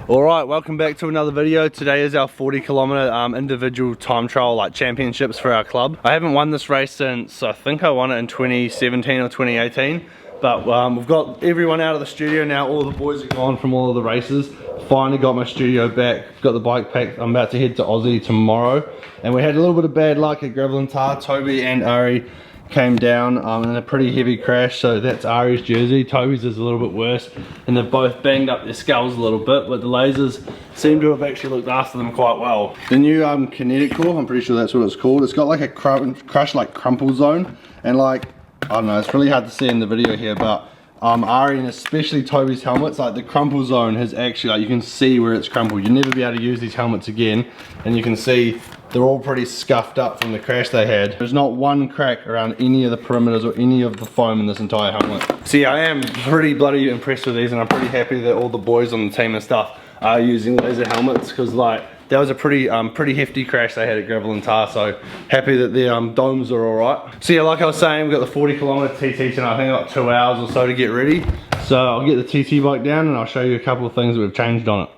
Alright, welcome back to another video. Today is our 40km individual time trial championships for our club. I haven't won this race since, I think I won it in 2017 or 2018. But we've got everyone out of the studio now. All the boys are gone from all of the races. Finally got my studio back, got the bike packed. I'm about to head to Aussie tomorrow. And we had a little bit of bad luck at Gravel and Tar. Toby and Ari came down in a pretty heavy crash, so that's Ari's jersey. Toby's is a little bit worse, and they've both banged up their skulls a little bit, but the lasers seem to have actually looked after them quite well. The new kinetic core, I'm pretty sure that's what it's called. It's got like a crush like crumple zone, and like, I don't know, it's really hard to see in the video here, but Ari and especially Toby's helmets, like the crumple zone has actually, like, you can see where it's crumpled. You'll never be able to use these helmets again, and you can see they're all pretty scuffed up from the crash they had. There's not one crack around any of the perimeters or any of the foam in this entire helmet. So yeah, I am pretty bloody impressed with these, and I'm pretty happy that all the boys on the team and stuff are using laser helmets, because like, that was a pretty hefty crash they had at Gravel and Tar, so happy that their domes are alright. So yeah, like I was saying, we've got the 40km TT tonight. I think I've got 2 hours or so to get ready. So I'll get the TT bike down and I'll show you a couple of things that we've changed on it.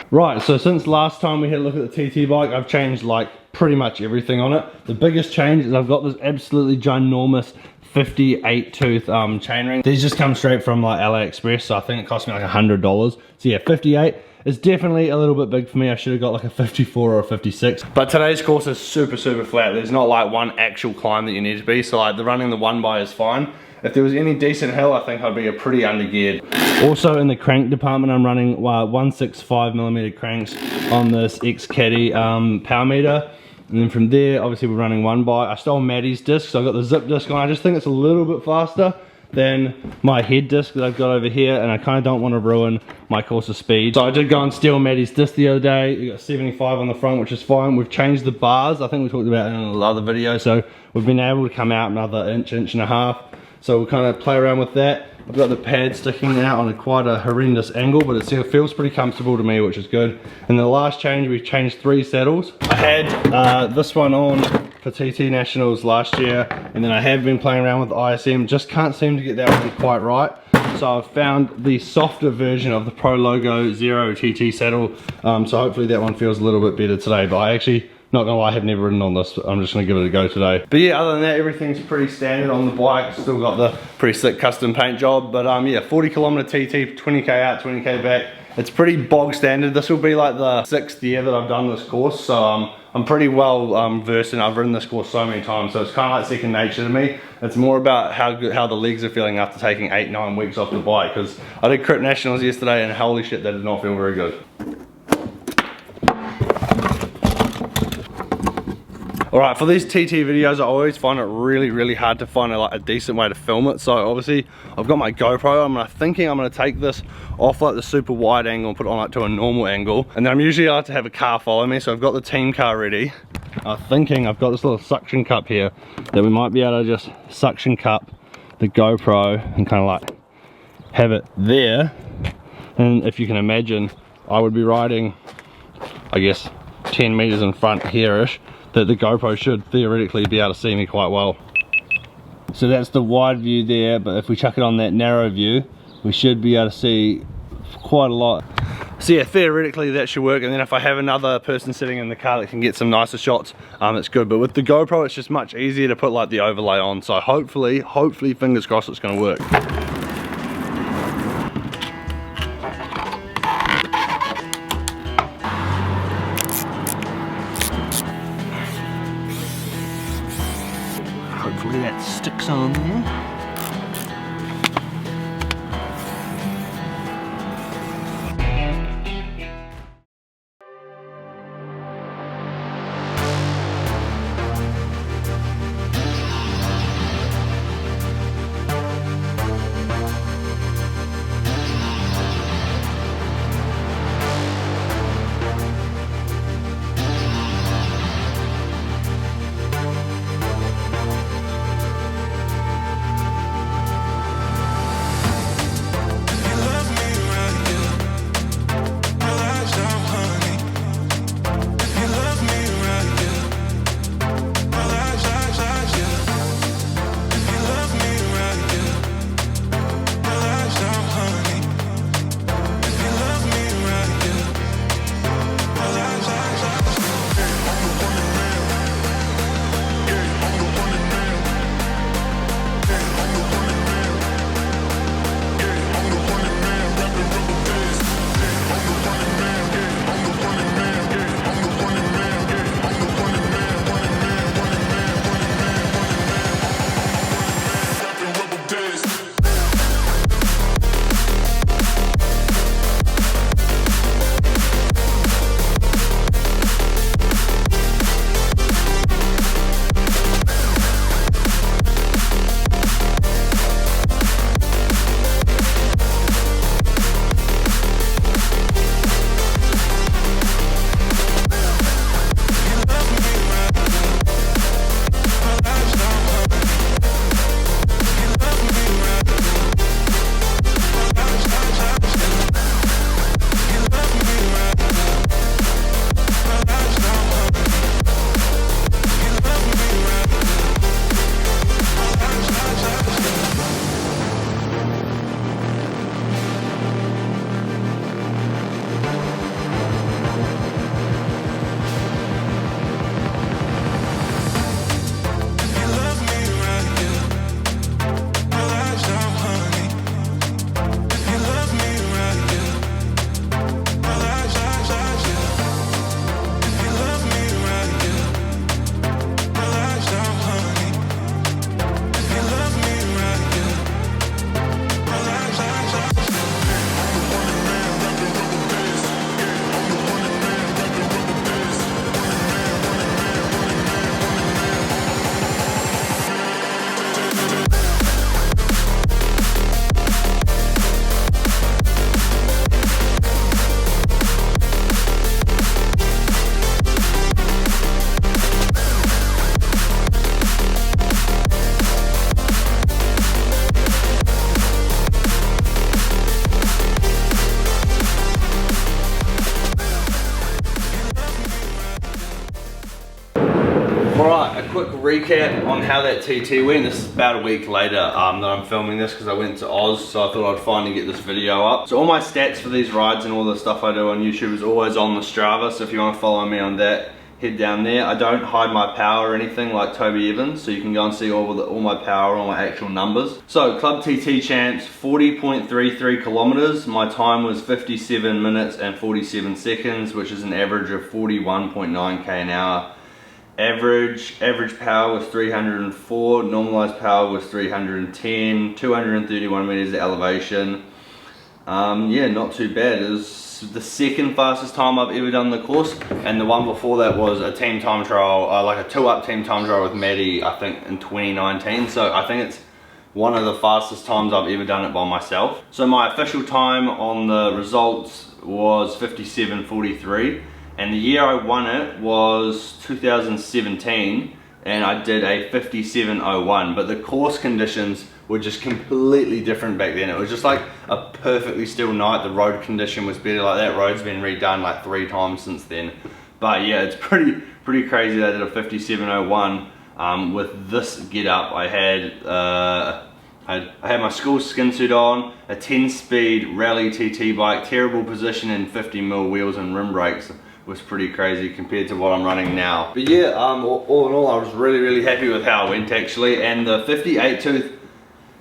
Right, so since last time we had a look at the TT bike, I've changed like pretty much everything on it. The biggest change is I've got this absolutely ginormous 58 tooth chainring. These just come straight from like AliExpress, so I think it cost me like $100. So yeah, 58 is definitely a little bit big for me. I should have got like a 54 or a 56. But today's course is super flat. There's not like one actual climb that you need to be, so like the running the one by is fine. If there was any decent hill, I think I'd be a pretty undergeared. Also in the crank department, I'm running 165mm cranks on this X-Caddy power meter. And then from there, obviously we're running one by. I stole Maddie's disc, so I've got the zip disc on. I just think it's a little bit faster than my head disc that I've got over here, and I kind of don't want to ruin my course's speed. So I did go and steal Maddie's disc the other day. We got 75 on the front, which is fine. We've changed the bars. I think we talked about it in another video. So we've been able to come out another inch and a half. So we'll kind of play around with that. I've got the pad sticking out on quite a horrendous angle, but it feels pretty comfortable to me, which is good. And the last change, we changed 3 saddles. I had this one on for TT Nationals last year, and then I have been playing around with the ISM, just can't seem to get that one quite right. So I've found the softer version of the Pro Logo Zero TT saddle, so hopefully that one feels a little bit better today, but I actually, not gonna lie, I have never ridden on this. I'm just gonna give it a go today. But yeah, other than that, everything's pretty standard on the bike. Still got the pretty slick custom paint job. But yeah, 40km TT, 20k out, 20k back. It's pretty bog standard. This will be like the 6th year that I've done this course. So I'm pretty well versed, and I've ridden this course so many times. So it's kind of like second nature to me. It's more about how the legs are feeling after taking 8-9 weeks off the bike. Because I did Crit Nationals yesterday, and holy shit, that did not feel very good. Alright, for these TT videos, I always find it really hard to find a decent way to film it. So obviously, I've got my GoPro. I'm thinking I'm going to take this off like the super wide angle and put it on like to a normal angle. And then I'm usually allowed to have a car follow me, so I've got the team car ready. I'm thinking I've got this little suction cup here that we might be able to just suction cup the GoPro and kind of like have it there. And if you can imagine, I would be riding, I guess, 10 meters in front here-ish, that the GoPro should theoretically be able to see me quite well. So that's the wide view there, but if we chuck it on that narrow view, we should be able to see quite a lot. So yeah, theoretically that should work, and then if I have another person sitting in the car that can get some nicer shots, it's good. But with the GoPro, it's just much easier to put like the overlay on, so hopefully fingers crossed it's gonna work. Hopefully that sticks on there. recap on how that TT went. This is about a week later that I'm filming this because I went to Oz, so I thought I'd finally get this video up. So all my stats for these rides and all the stuff I do on YouTube is always on the Strava, so if you want to follow me on that, head down there. I don't hide my power or anything like Toby Evans, so you can go and see all my power, all my actual numbers. So Club TT Champs, 40.33 kilometers. My time was 57 minutes and 47 seconds, which is an average of 41.9k an hour. Average power was 304, normalized power was 310, 231 meters of elevation. Yeah, not too bad. It was the second fastest time I've ever done the course, and the one before that was a team time trial, like a 2-up team time trial with Maddie, I think in 2019. So I think it's one of the fastest times I've ever done it by myself. So my official time on the results was 57.43, and the year I won it was 2017, and I did a 57.01, but the course conditions were just completely different back then. It was just like a perfectly still night. The road condition was better. Like, that road's been redone like 3 times since then. But yeah, it's pretty crazy that I did a 57.01 with this get up. I had my school skin suit on, a 10-speed rally TT bike, terrible position, and 50mm wheels and rim brakes. Was pretty crazy compared to what I'm running now. But yeah, all in all, I was really happy with how it went actually. And the 58 tooth,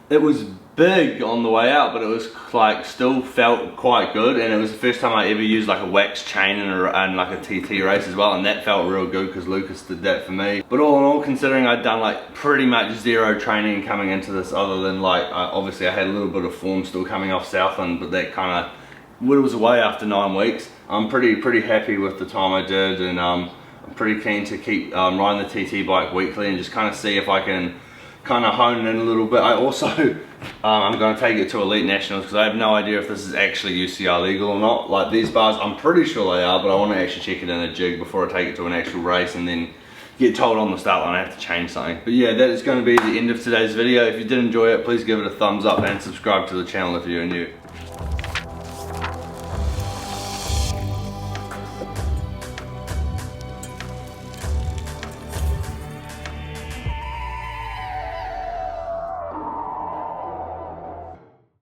it was big on the way out, but it was like still felt quite good, and it was the first time I ever used like a wax chain and like a TT race as well, and that felt real good because Lucas did that for me. But all in all, considering I'd done like pretty much zero training coming into this, other than like obviously I had a little bit of form still coming off Southland, but that kind of whittles away after 9 weeks. I'm pretty happy with the time I did, and I'm pretty keen to keep riding the TT bike weekly and just kind of see if I can kind of hone in a little bit. I also I'm going to take it to Elite Nationals because I have no idea if this is actually UCI legal or not. Like, these bars, I'm pretty sure they are, but I want to actually check it in a jig before I take it to an actual race and then get told on the start line I have to change something. But yeah, that is going to be the end of today's video. If you did enjoy it, please give it a thumbs up and subscribe to the channel if you're new.